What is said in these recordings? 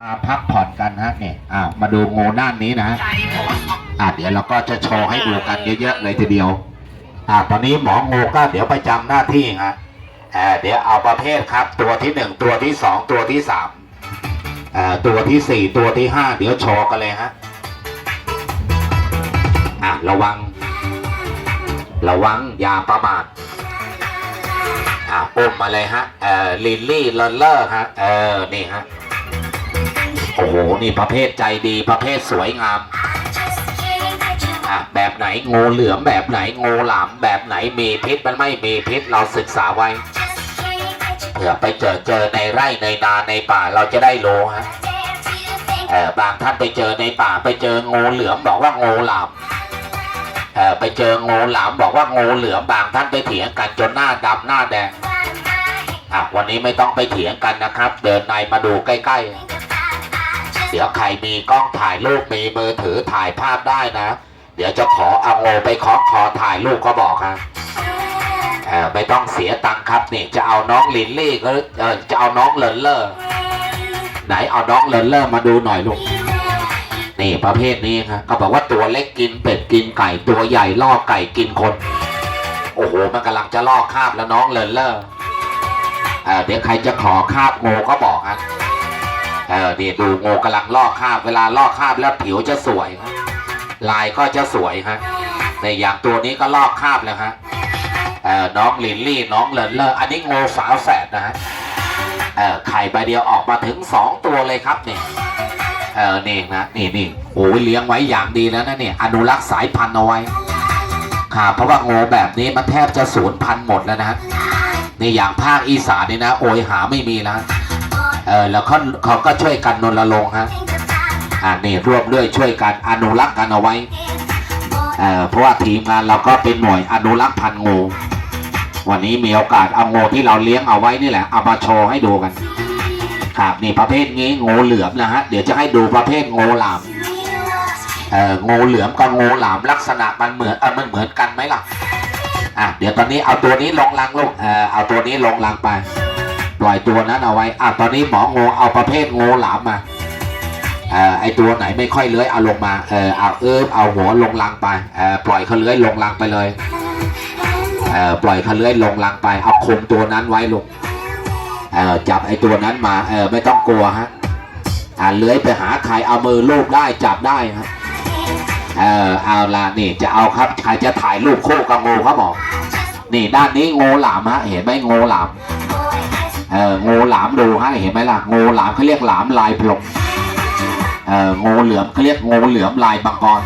มาพักผ่อนกันฮะเนี่ยมาดูงูด้านนี้นะฮะเดี๋ยวเราก็จะโชว์ให้ดูกันเยอะๆเลยทีเดียวตอนนี้หมองูก็เดี๋ยวไปจำหน้าที่ฮะเดี๋ยวเอาประเภทครับตัวที่หนึ่งตัวที่สองตัวที่สามตัวที่สี่ตัวที่ห้าเดี๋ยวโชว์กันเลยฮะระวังอย่าประมาทอุ้มมาเลยฮะลิลลี่เลอร์ฮะนี่ฮะโอ้โหนี่ประเภทใจดีประเภทสวยงามแบบไหนงูเหลือมแบบไหนงูหลามแบบไหนมีพิษมันไม่มีพิษเราศึกษาไว้เผื่อไปเจอในไร่ในนาในป่าเราจะได้รู้ฮะบางท่านไปเจอในป่าไปเจองูเหลือมบอกว่างูหลามไปเจองูหลามบอกว่างูเหลือมบางท่านไปเถียงกันจนหน้าดำหน้าแดงวันนี้ไม่ต้องไปเถียงกันนะครับเดินในมาดูใกล้ๆเดี๋ยวใครมีกล้องถ่ายรูปมีมือถือถ่ายภาพได้นะเดี๋ยวจะขอเอางูไปคล้องคอถ่ายรูปก็บอกฮะไม่ต้องเสียตังค์ครับนี่จะเอาน้องลินลี่ก็จะเอาน้องเลนเลอร์ไหนเอาน้องเลนเลอร์มาดูหน่อยลูกนี่ประเภทนี้ครับก็บอกว่าตัวเล็กกินเป็ดกินไก่ตัวใหญ่ล่อไก่กินคนโอ้โหมันกำลังจะล่อคาบแล้วน้องเลนเลอร์เดี๋ยวใครจะขอคาบงูก็บอกฮะเดี๋ยวดูงูกำลังล่อคาบเวลาล่อคาบแล้วผิวจะสวยครับลายก็จะสวยฮะในอย่างตัวนี้ก็ลอกคาบแล้วฮะน้องลินลี่น้องเลนเลอร์อันนี้งูฝาแฝดนะฮะไข่ใบเดียวออกมาถึง2ตัวเลยครับนี่นี่นะนี่โอ้ยเลี้ยงไว้อย่างดีแล้วนะเนี่ยอนุรักษ์สายพันธุ์เอาไว้ค่ะเพราะว่างูแบบนี้มันแทบจะสูญพันธุ์หมดแล้วนะในอย่างภาคอีสานนี่นะโอ้ยหาไม่มีแล้วแล้วเขาก็ช่วยกันรณรงค์ฮะนี่ร่วมด้วยช่วยกันอนุรักษ์กันเอาไว้เพราะว่าทีมงานเราก็เป็นหน่วยอนุรักษ์พันธุ์งูวันนี้มีโอกาสเอางูที่เราเลี้ยงเอาไว้นี่แหละเอามาโชว์ให้ดูกันครับนี่ประเภทนี้งูเหลือมนะฮะเดี๋ยวจะให้ดูประเภทงูหลามงูเหลือมกับงูหลามลักษณะมันเหมือนกันไหมล่ะเดี๋ยวตอนนี้เอาตัวนี้ลงรังลูกเอาตัวนี้ลงรังไปปล่อยตัวนั้นเอาไว้ตอนนี้หมองูเอาประเภทงูหลามมาไอตัวไหนไม่ค่อยเลื้อยเอาลงมาเอาหัวลงรังไปปล่อยเขาเลื้อยลงรังไปเลยปล่อยเขาเลื้อยลงรังไปเอาคุมตัวนั้นไว้ลูกจับไอตัวนั้นมาไม่ต้องกลัวฮะเลื้อยไปหาใครเอามือลูบได้จับได้ฮะเอาละนี่จะเอาครับใครจะถ่ายรูปคู่กับงูเขาบอกนี่ด้านนี้งูหลามฮะเห็นไหมงูหลามงูหลามดูฮะเห็นไหมล่ะงูหลามเขาเรียกหลามลายพลงงูเหลือมเขาเรียกงูเหลือมลายมังกร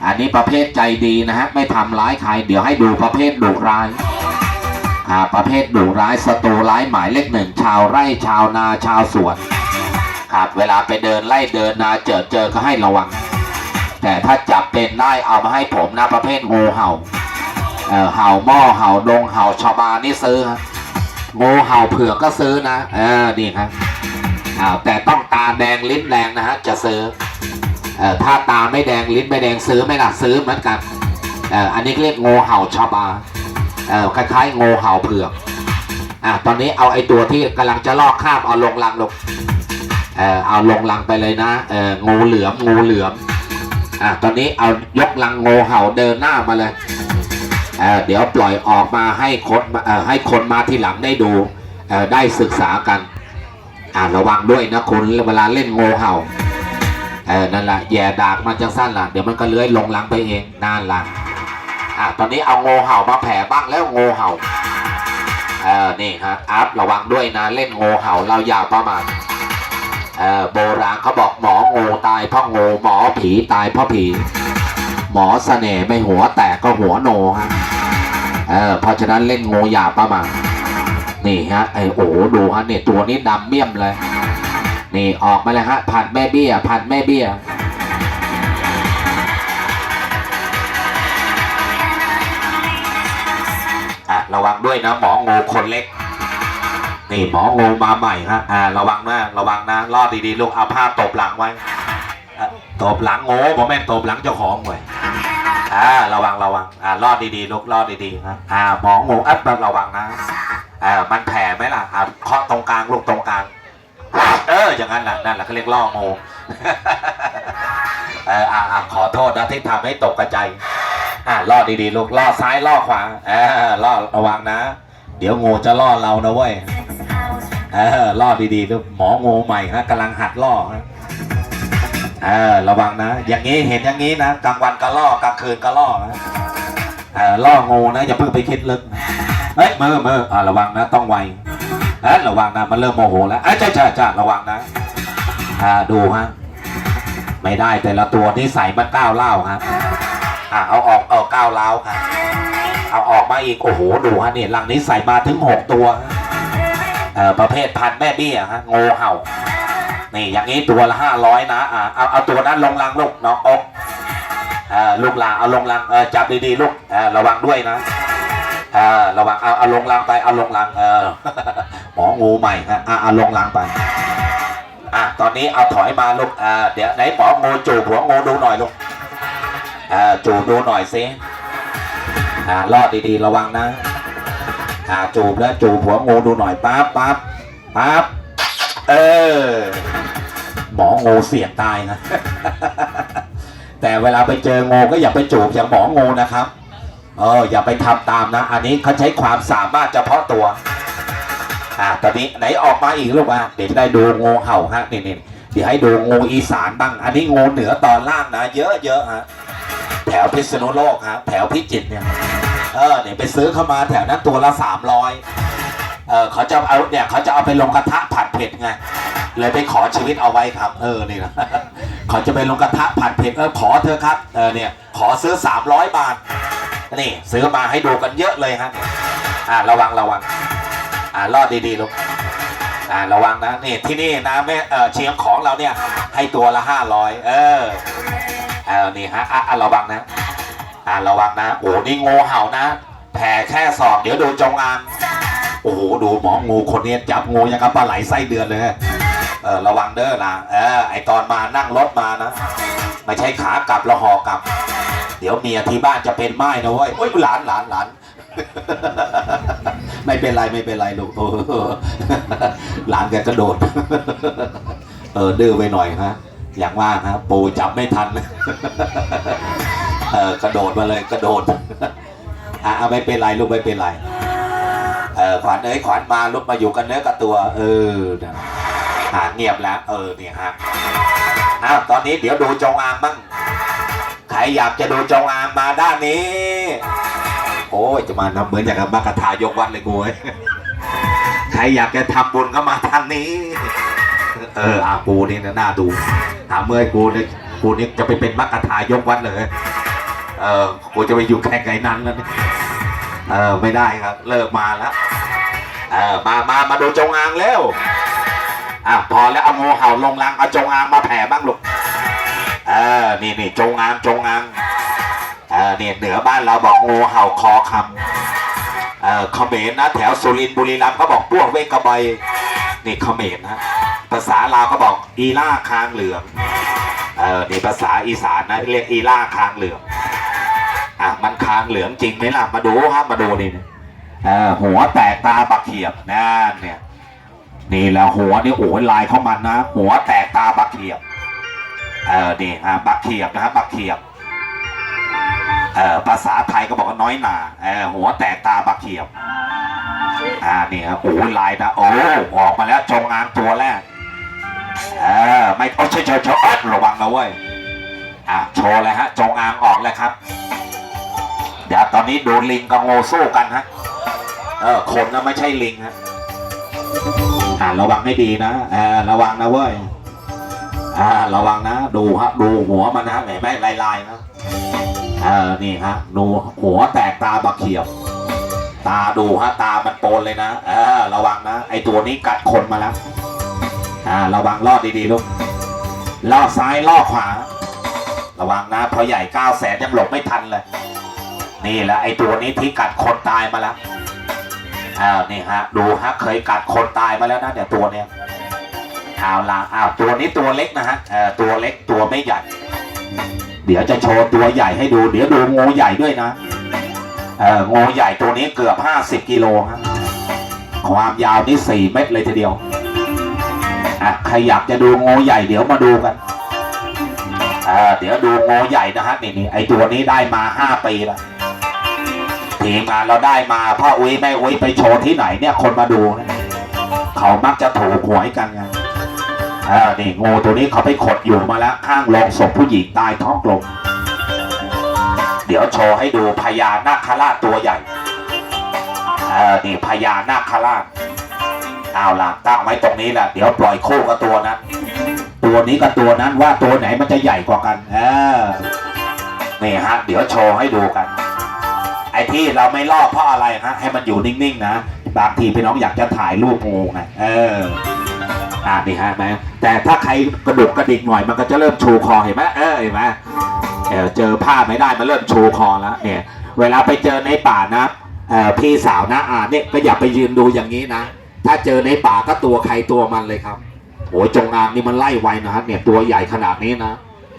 อันนี้ประเภทใจดีนะฮะไม่ทำร้ายใครเดี๋ยวให้ดูประเภทดุร้ายประเภทดุร้ายศัตรูร้ายหมายเลขหนึ่งชาวไร่ชาวนาชาวสวนครับเวลาไปเดินไล่เดินนาเจอก็ให้ระวังแต่ถ้าจับเป็นได้เอามาให้ผมนะประเภทงูเห่าเห่าหม้อเห่าดงเห่าชาวบ้านนี่ซื้อฮะงูเห่าเผือกก็ซื้อนะนี่ครับแต่ต้องตาแดงลิ้นแดงนะฮะจะซื้อถ้าตาไม่แดงลิ้นไม่แดงซื้อไม่ล่ะซื้อเหมือนกันอันนี้เรียกงูเห่าชาวบ้านคล้ายๆงูเห่าเผือกตอนนี้เอาไอตัวที่กำลังจะลอกคราบเอาลงรังลงเอาลงรังไปเลยนะงูเหลือมตอนนี้เอายกรังงูเห่าเดินหน้ามาเลยเดี๋ยวปล่อยออกมาให้คนมาทีหลังได้ดูได้ศึกษากันระวังด้วยนะคุณเวลาเล่นงูเห่านั่นแหละแย่ดากมันจะสั้นล่ะเดี๋ยวมันก็เลื้อยลงรังไปเองนั่นล่ะตอนนี้เอางูเห่ามาแผ่บ้างแล้วงูเห่านี่ฮะระวังด้วยนะเล่นงูเห่าเราอย่าประมาทโบราณเขาบอกหมองูตายเพราะงูหมอผีตายเพราะผีหมอเสน่ห์ไม่หัวแตกก็หัวโนฮะเพราะฉะนั้นเล่นงูอย่าประมาทนี่ฮะโอ้ดูฮะเนี่ยตัวนี้ดำเมี่ยมเลยนี่ออกมาเลยฮะผัดแม่เบี้ยระวังด้วยนะหมองูคนเล็กนี่หมองูมาใหม่ฮะระวังนะรอดดีๆลูกเอาผ้าตบหลังไว้ตบหลังงูผมแม่ตบหลังเจ้าของไว้ระวังรอดดีๆลูกรอดดีๆนะหมองูระวังนะมันแผ่ไหมล่ะเคาะตรงกลางลูกตรงกลาง อย่างนั้นแหละนั่นแหละเขาเรียกล่องู ขอโทษนะที่ทำให้ตกกระจายล่อดีๆลูกล่อซ้ายล่อขวาล่อระวังนะเดี๋ยวงูจะล่อเรานะเว้ยล่อดีๆลูกหมองูใหม่ฮะกำลังหัดล่อฮะระวังนะอย่างนี้เห็นอย่างนี้นะกลางวันก็ล่อกลางคืนก็ล่อนะล่องูนะอย่าเพิ่งไปคิดลึกเฮ้ยมือระวังนะต้องไวระวังนะมันเริ่มโมโหแล้วจ้าระวังนะดูฮะไม่ได้แต่ละตัวนี่ใส่มันก้าวเล่าครับเอาออกก้าวเล้าครับเอาออกมาอีกโอ้โหดูฮะนี่หลังนี้ใส่มาถึง6ตัวประเภทพันแม่เบี้ยฮะงูเห่านี่อย่างนี้ตัวละ500นะเอาตัวนั้นลงลังลูกน้องอกลูกลาเอาลงลังจับดีๆลูกระวังด้วยนะระวังเอาลงลังไปเอาลงลังหมองูใหม่ฮะเอาลงลังไปตอนนี้เอาถอยมาลูกเดี๋ยวไหนหมองูจูบหัวงูดูหน่อยลูกจูบดูหน่อยสิรอดดีๆระวังนะจูบแล้วจูบหัวงูดูหน่อยปั๊บหมองูเสี่ยงตายนะ แต่เวลาไปเจองูก็อย่าไปจูบอย่างหมองูนะครับอย่าไปทำตามนะอันนี้เขาใช้ความสามารถเฉพาะตัวตอนนี้ไหนออกมาอีกลูกเดี๋ยวจะได้ดูงูเห่าฮะนี่เดี๋ยวให้ดูงูอีสานบ้างอันนี้งูเหนือตอนล่างนะเยอะฮะแถวพิษณุโลกครับแถวพิจิตรเนี่ยเนี่ยไปซื้อเข้ามาแถวนั้นตัวละ300เขาจะเอาไปลงกระทะผัดเผ็ดไงเลยไปขอชีวิตเอาไว้ครับนี่นะ เขาจะไปลงกระทะผัดเผ็ดขอเธอครับเนี่ยขอซื้อ300 บาทนี่ซื้อมาให้ดูกันเยอะเลยฮะระวังรอดดีๆลูกระวังนะนี่ที่นี่นะแม่เชียงของเราเนี่ยให้ตัวละ500นี่ฮะระวังนะระวังนะโอ้นี่งูเห่านะแผ่แค่ศอกเดี๋ยวดูจงอางโอ้โหดูหมองูคนนี้จับงูยังกับปลาไหลไส้เดือนเลยระวังเด้อนะไอตอนมานั่งรถมานะไม่ใช่ขากลับแล้วห่อกลับเดี๋ยวเมียที่บ้านจะเป็นไม้นะเว้ยโอ้ยหลานไม่เป็นไรลูกหลานแกกระโดดดื้อไปหน่อยฮะอย่างว่าฮะปูจับไม่ทันกระโดดมาเลยกระโดดไม่เป็นไรลูกไม่เป็นไรขวัญขวัญมาลุกมาอยู่กันเนื้อกับตัวเงียบแล้วเนี่ยฮะตอนนี้เดี๋ยวดูจงอางบ้างใครอยากจะดูจงอางมาด้านนี้โอ้ยจะมาเหมือนอย่างกับมากระทายกวัดเลยกูใครอยากจะทำบุญก็มาทางนี้กูนี่น่าดูเมื่อกูนี่จะไปเป็นมกระทายกวัดเลยกูจะไปอยู่แค่ไกลนั้นแล้วนี่ไม่ได้ครับเลิกมาแล้วมาดูจงอางแล้วพอแล้วเอางูเห่าลงรังเอาจงอางมาแผ่บ้างลูกนี่จงอางเนี่ยเหนือบ้านเราบอกงูเห่าคอคำเขมรนะแถวสุรินทร์บุรีรัมย์เขาบอกพวกเวกกระบอยนี่เขมรนะภาษาลาวก็บอกอีล่าคางเหลืองนี่ภาษาอีสานนะเรียกอีล่าคางเหลืองมันคางเหลืองจริงไหมล่ะมาดูครับมาดูนี่หัวแตกตาบักเขียบนั่นเนี่ยนี่แหละหัวนี่โอ้ยลายเข้ามันนะหัวแตกตาบักเขียบนี่บักเขียบนะครับบักเขียบภาษาไทยก็บอกว่าน้อยหนาหัวแตกตาบักเขียบนี่ครับโอ้ยลายนะโอ้ออกมาแล้วจงอางตัวแรกไม่เฉยระวังนะเว้ยโชว์เลยฮะจงอางออกแล้วครับเดี๋ยวตอนนี้ดูลิงกับงูสู้กันฮะคนนะไม่ใช่ลิงฮะระวังให้ดีนะระวังนะเว้ยระวังนะดูฮะดูหัวมันนะเห็นไหมลายนะนี่ฮะดูหัวแตกตาบักเขียบตาดูฮะตามันโปนเลยนะระวังนะไอตัวนี้กัดคนมาแล้วระวังลอดดีๆลูกลอดซ้ายลอดขวาระวังนะพอใหญ่900,000ยังหลบไม่ทันเลยนี่แหละไอตัวนี้ที่กัดคนตายมาแล้วนี่ฮะดูฮะเคยกัดคนตายมาแล้วนะเดี๋ยวตัวเนี้ยตัวนี้ตัวเล็กนะฮะตัวเล็กตัวไม่ใหญ่เดี๋ยวจะโชว์ตัวใหญ่ให้ดูเดี๋ยวดูงูใหญ่ด้วยนะงูใหญ่ตัวนี้เกือบ50 กิโลครับความยาวนี่4 เมตรเลยทีเดียว ใครอยากจะดูงูใหญ่เดี๋ยวมาดูกันเดี๋ยวดูงูใหญ่นะฮะนี่ไอตัวนี้ได้มา5 ปีแล้วทีมงานเราได้มาพ่ออุ้ยแม่อุ้ยไปโชว์ที่ไหนเนี่ยคนมาดูนะเขามักจะถูกหวยกันไงนี่งูตัวนี้เขาไปขดอยู่มาแล้วข้างโลงศพผู้หญิงตายท้องกลมเดี๋ยวโชว์ให้ดูพญานาคราชตัวใหญ่นี่พญานาคราชเอาล่ะตั้งไว้ตรงนี้แหละเดี๋ยวปล่อยคู่กับตัวนั้นตัวนี้กับตัวนั้นว่าตัวไหนมันจะใหญ่กว่ากันนี่ฮะเดี๋ยวโชว์ให้ดูกันไอ้ที่เราไม่ล่อเพราะอะไรฮะให้มันอยู่นิ่งๆนะบางทีพี่น้องอยากจะถ่ายรูปงูไงนี่ฮะไหมแต่ถ้าใครกระดุกกระดิกหน่อยมันก็จะเริ่มชูคอเห็นไหมเห็นไหมเจอผ้าไม่ได้มันเริ่มชูคอแล้วเนี่ยเวลาไปเจอในป่านะพี่สาวนะเนี่ยก็อย่าไปยืนดูอย่างนี้นะถ้าเจอในป่าก็ตัวใครตัวมันเลยครับโอ้ยจงอางนี่มันไล่ไวนะฮะเนี่ยตัวใหญ่ขนาดนี้นะ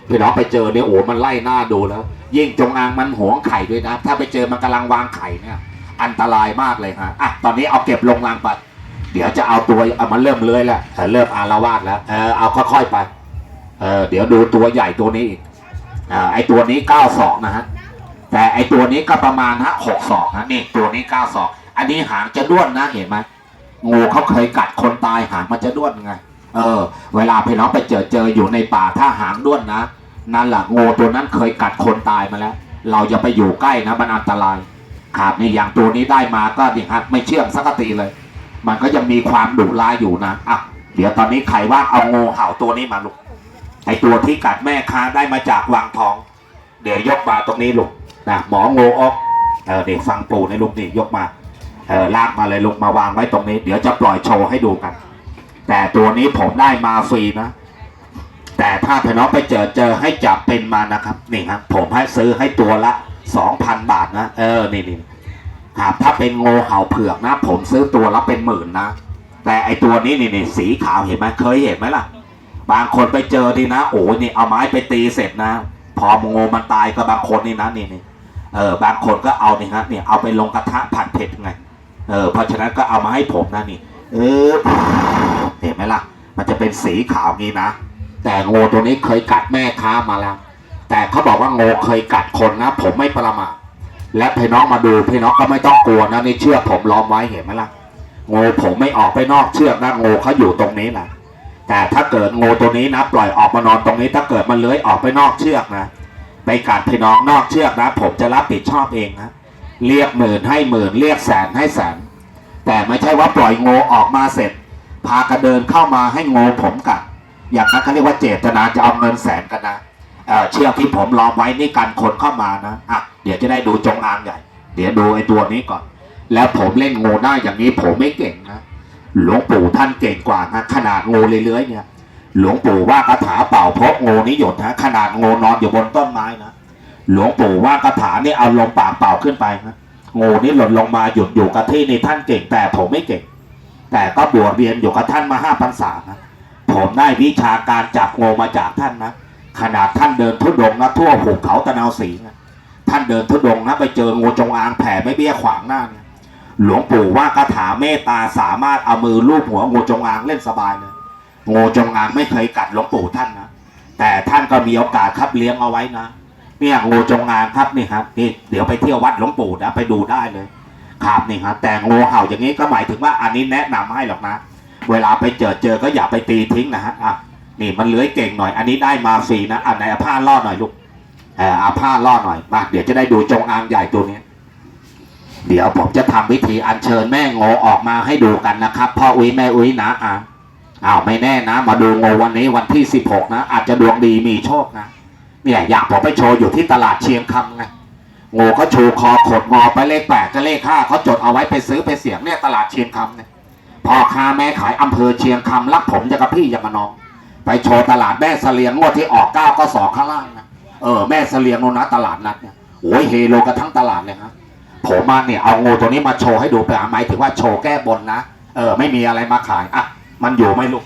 พี่น้องไปเจอเนี่ยโอ้มันไล่หน้าดูแล้วยิ่งจงอางมันหวงไข่ด้วยนะถ้าไปเจอมันกำลังวางไข่เนี่ยอันตรายมากเลยฮะตอนนี้เอาเก็บลงรังไปเดี๋ยวจะเอาตัวมันเริ่มเลื้อยแล้วเริ่มอาละวาดแล้วเอาค่อยๆไปเดี๋ยวดูตัวใหญ่ตัวนี้อีกไอตัวนี้9 ศอกนะฮะแต่ไอตัวนี้ก็ประมาณ6 ศอกนะนี่ตัวนี้9 ศอกอันนี้หางจะด้วนนะเห็นไหมงูเขาเคยกัดคนตายหางมันจะด้วนไงเวลาพี่น้องไปเจออยู่ในป่าถ้าหางด้วนนะนั่นแหละงูตัวนั้นเคยกัดคนตายมาแล้วเราจะไปอยู่ใกล้นะมันอันตรายครับนี่อย่างตัวนี้ได้มาก็ดิฮะไม่เชื่องสักทีเลยมันก็ยังมีความดุร้ายอยู่นะเดี๋ยวตอนนี้ใครว่าเอางูเห่าตัวนี้มาลูกไอตัวที่กัดแม่ค้าได้มาจากวังทองเดี๋ยวยกมาตรงนี้ลูกนะหมองูออกเด็กฟังปู่ในลูกนี่ยกมาลากมาเลยลูกมาวางไว้ตรงนี้เดี๋ยวจะปล่อยโชว์ให้ดูกันแต่ตัวนี้ผมได้มาฟรีนะแต่ถ้าพี่น้องไปเจอให้จับเป็นมานะครับนี่ครับผมให้ซื้อให้ตัวละ 2,000 บาทนะนี่ครับถ้าเป็นงูเห่าเผือกนะผมซื้อตัวละเป็นหมื่นนะแต่ไอตัวนี้นี่สีขาวเห็นไหมเคยเห็นไหมล่ะบางคนไปเจอดีนะโอ้นี่เอาไม้ไปตีเสร็จนะพองูมันตายก็บางคนนี่นะนี่บางคนก็เอานี่ฮะเนี่ยเอาไปลงกระทะผัดเผ็ดไงเพราะฉะนั้นก็เอามาให้ผมนะนี่เห็นไหมล่ะมันจะเป็นสีขาวงี้นะแต่งูตัวนี้เคยกัดแม่ค้ามาแล้วแต่เขาบอกว่างูเคยกัดคนนะผมไม่ประมาทและพี่น้องมาดูพี่น้องก็ไม่ต้องกลัวนะนี่เชือกผมล้อมไว้เห็นไหมล่ะงูผมไม่ออกไปนอกเชือกนะงูเขาอยู่ตรงนี้แหละแต่ถ้าเกิดงูตัวนี้นะปล่อยออกมานอนตรงนี้ถ้าเกิดมันเลื้อยออกไปนอกเชือกนะไปกัดพี่น้องนอกเชือกนะผมจะรับผิดชอบเองนะเรียกหมื่นให้หมื่นเรียกแสนให้แสนแต่ไม่ใช่ว่าปล่อยงูออกมาเสร็จพากระเดินเข้ามาให้งูผมกัดอย่างนั้นเขาเรียกว่าเจตนาจะเอาเงินแสนกันนะเชือกที่ผมล้อมไว้นี่กันคนเข้ามานะเดี๋ยวจะได้ดูจงอางใหญ่เดี๋ยวดูไอ้ตัวนี้ก่อนแล้วผมเล่นงูได้อย่างนี้ผมไม่เก่งนะหลวงปู่ท่านเก่งกว่านะขนาดงูเลื้อยเนี่ยหลวงปู่ว่าคาถาเป่าพบงูนี้หยดนะขนาดงูนอนอยู่บนต้นไม้นะหลวงปู่ว่าคาถานี่เอาลงปากเป่าขึ้นไปนะงูนี้หล่นลงมาหยุดอยู่กับที่นี่ท่านเก่งแต่ผมไม่เก่งแต่ก็บวชเรียนอยู่กับท่านมา5 พรรษานะผมได้วิชาการจับงูมาจากท่านนะขนาดท่านเดินทุดงนะทั่วภูเขาตะนาวศรีนะท่านเดินทุดงนะไปเจองูจงอางแผ่ไม่เบี้ยขวางหน้าเนี่ยหลวงปู่ว่าคาถาเมตตาสามารถเอามือลูบหัวงูจงอางเล่นสบายเลยงูจงอางไม่เคยกัดหลวงปู่ท่านนะแต่ท่านก็มีโอกาสครับเลี้ยงเอาไว้นะเนี่ยงูจงอางครับนี่ครับนี่เดี๋ยวไปเที่ยววัดหลวงปู่นะไปดูได้เลยครับนี่ครับแต่งูเห่าอย่างนี้ก็หมายถึงว่าอันนี้แนะนำให้หรอกนะเวลาไปเจอก็อย่าไปตีทิ้งนะฮะนี่มันเลื้อยเก่งหน่อยอันนี้ได้มาฟรีนะไหนเอาผ้าล่อหน่อยลูกเอาผ้าล่อหน่อยมาเดี๋ยวจะได้ดูจงอางใหญ่ตัวนี้เดี๋ยวผมจะทำวิธีอัญเชิญแม่งูออกมาให้ดูกันนะครับพ่ออุ้ยแม่อุ้ยนะไม่แน่นะมาดูงูวันนี้วันที่16นะอาจจะดวงดีมีโชคนะเนี่ยอยากผมไปโชว์อยู่ที่ตลาดเชียงคำไงงูเขาชูคอขดงอไปเลข8กับเลข5เขาจดเอาไว้ไปซื้อไปเสี่ยงเนี่ยตลาดเชียงคำเนี่ยพ่อค้าแม่ขายอำเภอเชียงคำรักผมจะกับพี่อย่างกับน้องไปโชว์ตลาดแม่เสลียงงวดที่ออก9ก็2ข้างล่างนะแม่เสลียงโนนะตลาดนัดเนี่ยโอ้ยเฮโลกันทั้งตลาดเลยครับผมมาเนี่ยเอางูตัวนี้มาโชว์ให้ดูไปหมายถึงว่าโชว์แก้บนนะไม่มีอะไรมาขายมันอยู่ไหมลูก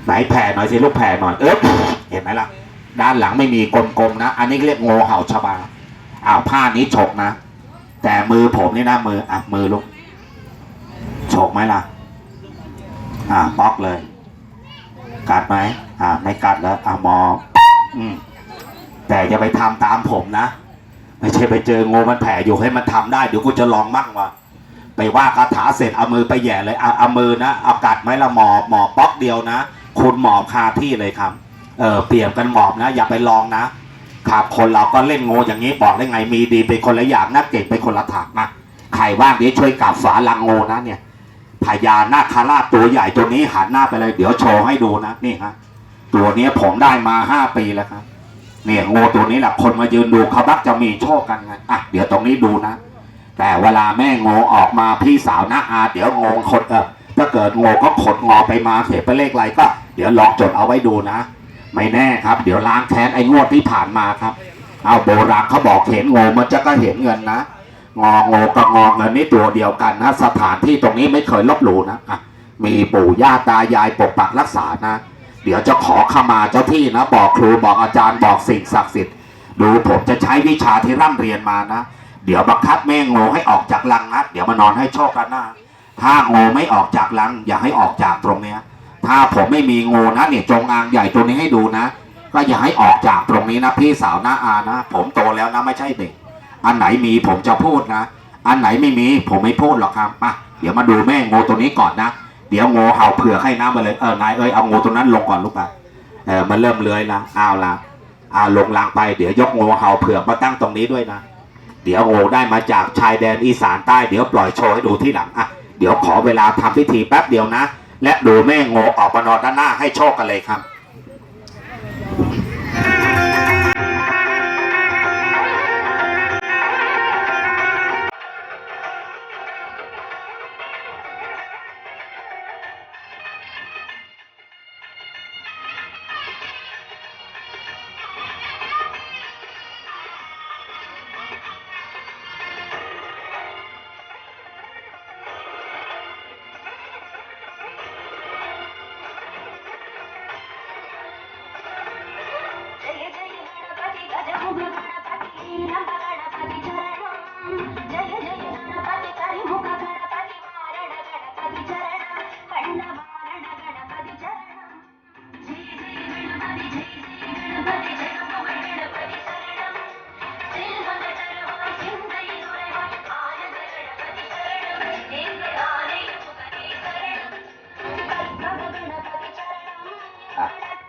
ไหนแผ่หน่อยสิลูกแผ่หน่อยเห็นไหมล่ะด้านหลังไม่มีกลมๆนะอันนี้เรียกงูเห่าชบาผ้านี้ฉกนะแต่มือผมนี่นะมือลูกฉกไหมล่ะป๊อกเลย กัดไหมไม่กัดแล้วหมอแต่อย่าไปทำตามผมนะไม่ใช่ไปเจองูมันแผ่อยู่ให้มันทำได้เดี๋ยวกูจะลองมั่งวะไปว่าคาถาเสร็จเอามือไปแย่เลยเอามือนะเอากัดไหมละหมอบป๊อกเดียวนะคุณหมอบคาที่เลยครับเปลี่ยนกันหมอบนะอย่าไปลองนะครับคนเราก็เล่นงูอย่างนี้บอกได้ไงมีดีเป็นคนละอย่างนะเก่งเป็นคนละถากนะใครว่างเดี๋ยวช่วยกับฝาลังงูนะเนี่ยพญานาคราชตัวใหญ่ตัวนี้หันหน้าไปเลยเดี๋ยวโชว์ให้ดูนะนี่ฮะตัวนี้ผมได้มา5 ปีแล้วครับเนี่ยงูตัวนี้แหละคนมายืนดูเขาบักจะมีโชคกันไงเดี๋ยวตรงนี้ดูนะแต่เวลาแม่งูออกมาพี่สาวนะเดี๋ยวงูขดถ้าเกิดงูก็ขดงอไปมาเขียนไปเลขอะไรก็เดี๋ยวลองจดเอาไว้ดูนะไม่แน่ครับเดี๋ยวล้างแค้นไอ้งวดที่ผ่านมาครับเอาโบราณเขาบอกเห็นงูมันจะก็เห็นเงินนะงองูกับงอเงินนี่ตัวเดียวกันนะสถานที่ตรงนี้ไม่เคยลบหลู่นะมีปู่ย่าตายายปกปักรักษานะเดี๋ยวจะขอขมาเจ้าที่นะบอกครูบอกอาจารย์บอกสิ่งศักดิ์สิทธิ์ดูผมจะใช้วิชาที่ร่ำเรียนมานะเดี๋ยวบังคับแม่งูให้ออกจากรังนะเดี๋ยวมานอนให้โชคกันนะถ้างูไม่ออกจากรังอย่าให้ออกจากตรงเนี้ยถ้าผมไม่มีงูนะเนี่ยจงอางใหญ่ตัวนี้ให้ดูนะก็อย่าให้ออกจากตรงนี้นะพี่สาวนะนะผมโตแล้วนะไม่ใช่เด็กอันไหนมีผมจะพูดนะอันไหนไม่มีผมไม่พูดหรอกครับเดี๋ยวมาดูแม่งูตัวนี้ก่อนนะเดี๋ยวงูเห่าเผื่อให้น้ำมาเลยนายเอางูตัวนั้นลงก่อนลูกมันเริ่มเลื้อยละลงรางไปเดี๋ยวยกงูเห่าเผื่อมาตั้งตรงนี้ด้วยนะเดี๋ยวงูได้มาจากชายแดนอีสานใต้เดี๋ยวปล่อยโชว์ให้ดูที่หลังเดี๋ยวขอเวลาทำพิธีแป๊บเดียวนะและดูแม่งูออกมานอนด้านหน้าให้โชคกันเลยครับ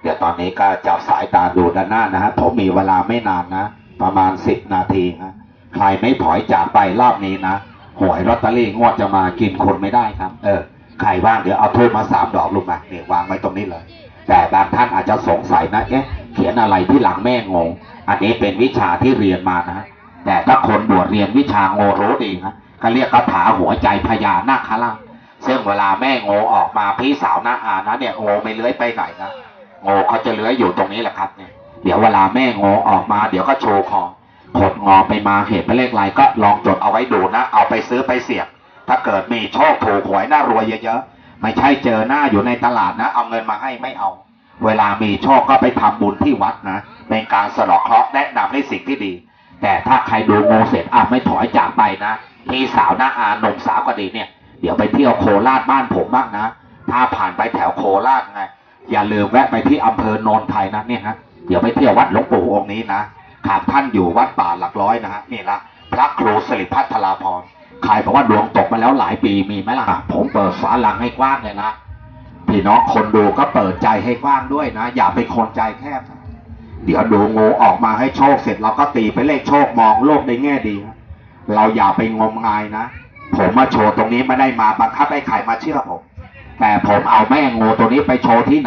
เดี๋ยวตอนนี้ก็จับสายตาดูด้านหน้านะฮะผมมีเวลาไม่นานนะประมาณ10 นาทีนะใครไม่ถอยจากไปรอบนี้นะหวยลอตเตอรี่งวดจะมากินคนไม่ได้ครับใครว่างเดี๋ยวเอาทูบมา3 ดอกลูกมาเนี่ยวางไว้ตรงนี้เลยแต่บางท่านอาจจะสงสัยนะเขียนอะไรที่หลังแม่งงอันนี้เป็นวิชาที่เรียนมานะแต่ถ้าคนบวชเรียนวิชาโงรู้ดีนะเขาเรียกคาถาหัวใจพญานาคราชซึ่งเวลาแม่งออกมาพี่สาวนะนะเนี่ยงูไม่เลื้อยไปไหนนะงูเขาจะเลื้อยอยู่ตรงนี้แหละครับเนี่ยเดี๋ยวเวลาแม่งออกมาเดี๋ยวก็โชว์คอขดงอไปมาเห็นเป็นเลขอะไรก็ลองจดเอาไว้ดูนะเอาไปซื้อไปเสี่ยงถ้าเกิดมีโชคถูกหวยน่ารวยเยอะๆไม่ใช่เจอหน้าอยู่ในตลาดนะเอาเงินมาให้ไม่เอาเวลามีโชคก็ไปทำบุญที่วัดนะเป็นการสะเดาะเคราะห์แนะนำในสิ่งที่ดีแต่ถ้าใครดูงูเสร็จไม่ถอยจากไปนะพี่สาวนะหนุ่มสาวก็ดีเนี่ยเดี๋ยวไปเที่ยวโคราชบ้านผมบ้างนะถ้าผ่านไปแถวโคราชไงอย่าลืมแวะไปที่อำเภอโนนไทยนะเนี่ยฮะเดี๋ยวไปเที่ยววัดหลวงปู่องค์นี้นะหากท่านอยู่วัดป่าหลักร้อยนะฮะนี่ละพระครูสิริพัฒราพรใครบอกว่าดวงตกมาแล้วหลายปีมีไหมล่ะผมเปิดฝาลังให้กว้างเลยนะพี่น้องคนดูก็เปิดใจให้กว้างด้วยนะอย่าเป็นคนใจแคบเดี๋ยวดูงูออกมาให้โชคเสร็จเราก็ตีไปเลขโชคมองโลกในแง่ดีเราอย่าไปงมงายนะผมมาโชว์ตรงนี้ไม่ได้มาบังคับให้ใครมาเชื่อผมแต่ผมเอาแม่งูตัวนี้ไปโชว์ที่